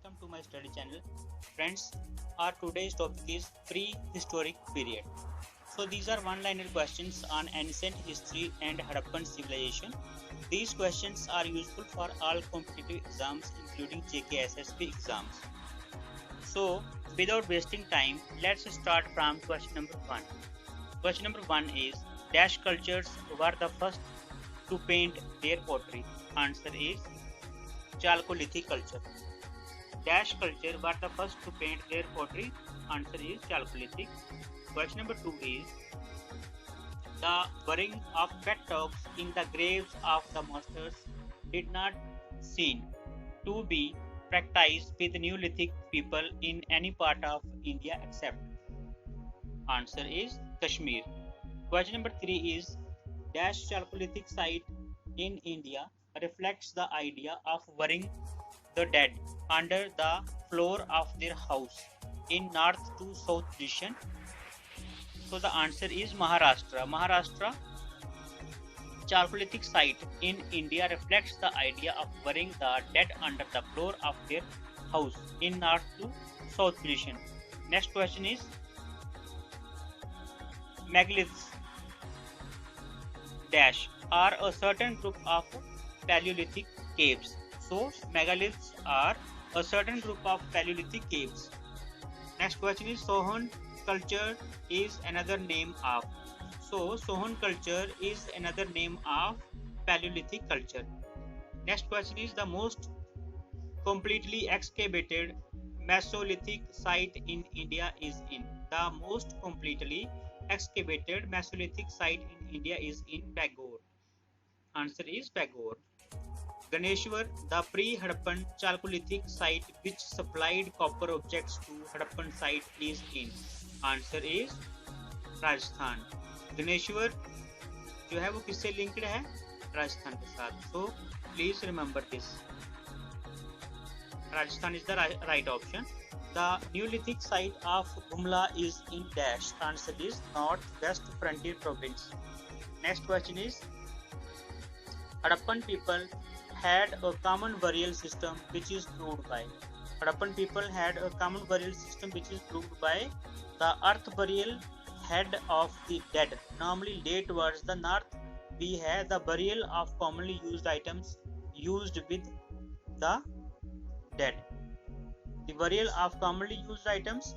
welcome to my study channel. Friends, our today's topic is prehistoric period. So these are one-liner questions on ancient history and Harappan civilization. These questions are useful for all competitive exams including JKSSB exams. So without wasting time, let's start from question number 1. Question number 1 is dash cultures were the first to paint their pottery. Answer is Chalcolithic culture. Dash culture were the first to paint their pottery. Answer is Chalcolithic. Question number 2 is the burying of pet dogs in the graves of the monsters did not seem to be practiced with Neolithic people in any part of India except. Answer is Kashmir. Question number 3 is dash Chalcolithic site in India reflects the idea of burying the dead under the floor of their house in north to south position. So the answer is Maharashtra. Maharashtra Chalcolithic site in India reflects the idea of burying the dead under the floor of their house in north to south position. Next question is megaliths dash are a certain group of Paleolithic caves. So megaliths are a certain group of Paleolithic caves. Next question is Sohan culture is another name of. So Sohan culture is another name of Paleolithic culture. Next question is the most completely excavated Mesolithic site in India is in. The most completely excavated Mesolithic site in India is in Pagore. Answer is Pagore. Ganeshwar, the pre-Harappan Chalcolithic site which supplied copper objects to Harappan site is in. Answer is Rajasthan. Ganeshwar जो है वो किससे linked है राजस्थान के साथ. So please remember this. Rajasthan is the right option. The Neolithic site of Gumla is in dash. Answer is northwest frontier province. Next question is Harappan people had a common burial system which is proved by. Harappan people had a common burial system which is proved by the earth burial head of the dead normally lay towards the north. We have the burial of commonly used items used with the dead. The burial of commonly used items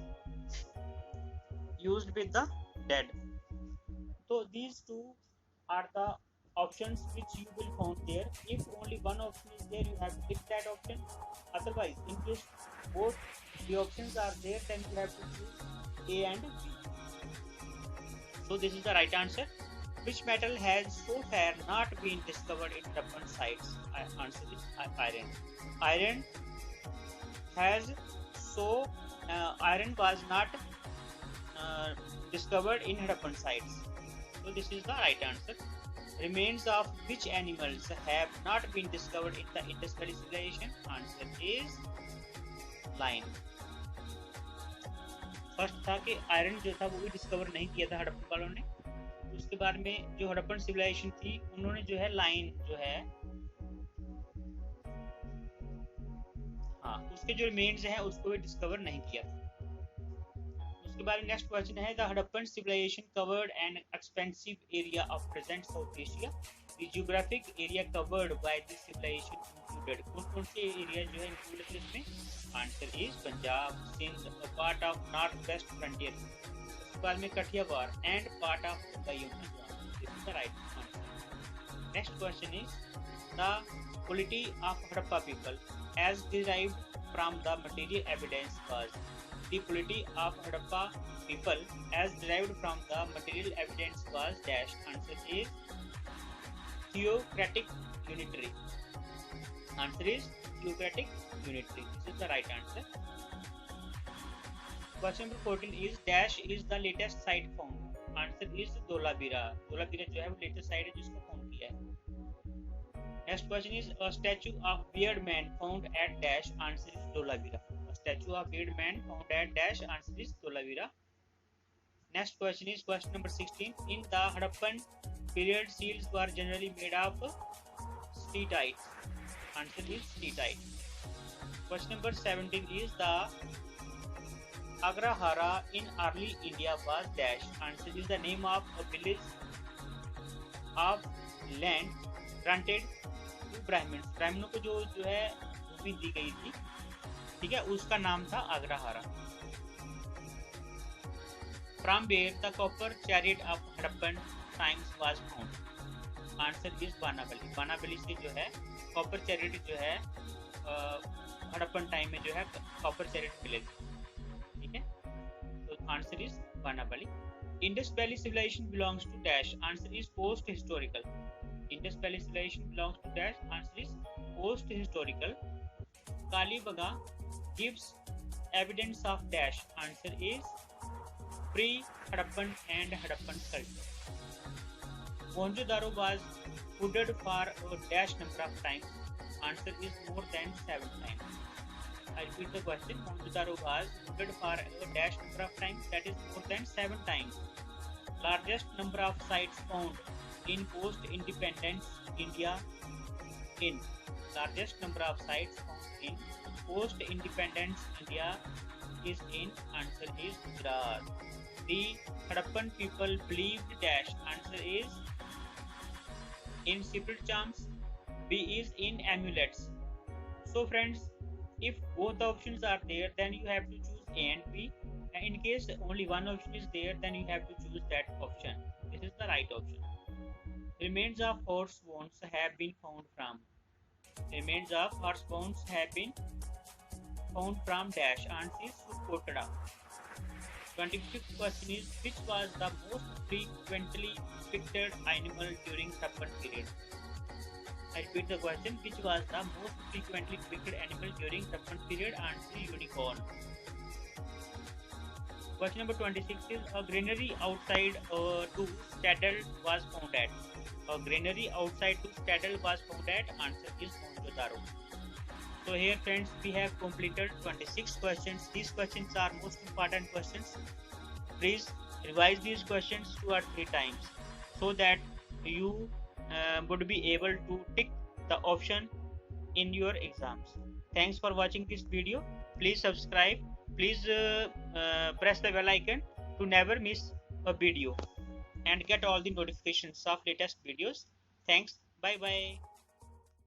used with the dead. So these two are the options which you will find there. If only one option is there, you have to pick that option. Otherwise, in case both the options are there, then you have to choose A and B. So this is the right answer. Which metal has so far not been discovered in Harappan sites? Answer is iron. Iron has iron was not discovered in Harappan sites. So this is the right answer. Remains of which animals have not been discovered in the Indus Valley civilization? Answer is lion. First था कि iron जो था वो भी discover नहीं किया था हड़प्पन वालों ने. उसके बाद में जो हड़प्पन सिविलाइजेशन थी उन्होंने जो है लाइन जो है उसके जो रिमेन्स हैं उसको भी डिस्कवर नहीं किया था. उसके बाद में नेक्स्ट क्वेश्चन है the Harappan civilization covered an expensive area of present South Asia. The geographic area covered by this civilization included. कौन-कौन से एरिया जो है इंक्लूड है इसमें? Answer is Punjab, Sindh, a part of North West Frontier. उसके बाद में Kathiawar and part of the Yamuna. This is the right answer. Next question is the quality of Harappa people as derived from the material evidence was. The quality of Harappa people as derived from the material evidence was dash. Answer is theocratic unitary. Answer is theocratic unitary. This is the right answer. Question number 14 is dash is the latest site found. Answer is Dholabira. Dholabira जो है वो latest site है जिसको found किया है. Next question is a statue of beard man found at dash. Answer is Dholabira. A statue of beard man found at dash. Answer is Dholabira. Next question is question number 16. In the Harappan period, seals were generally made of steatite. Answer is steatite. Question number 17 is the Agrahara in early India was dash. Answer is the name of a village of land granted to Brahmins. ब्राह्मणों को जो है भूमि दी गई थी, ठीक है, उसका नाम था Agrahara. From where the copper chariot of Harappan times was found. Answer is Banabali. Banabali से जो है कॉपर चैरिट जो है हड़प्पन टाइम में जो है कॉपर चैरिट मिले थे, ठीक है. तो answer is Banabali. Indus Valley civilization belongs to dash. Answer is post historical. Indus Valley civilization belongs to dash. Answer is post historical. Kalibaga gives evidence of dash. Answer is pre-Harappan and Harappan culture. Mohenjo-daro was flooded for a dash number of times. Answer is more than 7 times. I repeat the question. Mohenjo-daro was flooded for a dash number of times, that is more than 7 times. Largest number of sites found in post-independence India in. Largest number of sites found in post-independence India is in. Answer is Gujarat. The Harappan people believed dash. Answer is in spirit charms. B is in amulets. So friends, if both the options are there, then you have to choose A and B. And in case only one option is there, then you have to choose that option. This is the right option. Remains of horse bones have been found from. Remains of horse bones have been found from dash. Answer is Kotada. 25th question is, which was the most frequently depicted animal during Harappan period? I repeat the question. Which was the most frequently depicted animal during Harappan period? Answer unicorn. Question number 26 is, a granary outside to Stadel was found at. A granary outside to Stadel was found at. Answer is Mohenjo-daro. So here friends, we have completed 26 questions. These questions are most important questions. Please revise these questions 2 or 3 times so that you would be able to tick the option in your exams. Thanks for watching this video. Please subscribe. Please press the bell icon to never miss a video and get all the notifications of latest videos. Thanks. Bye bye.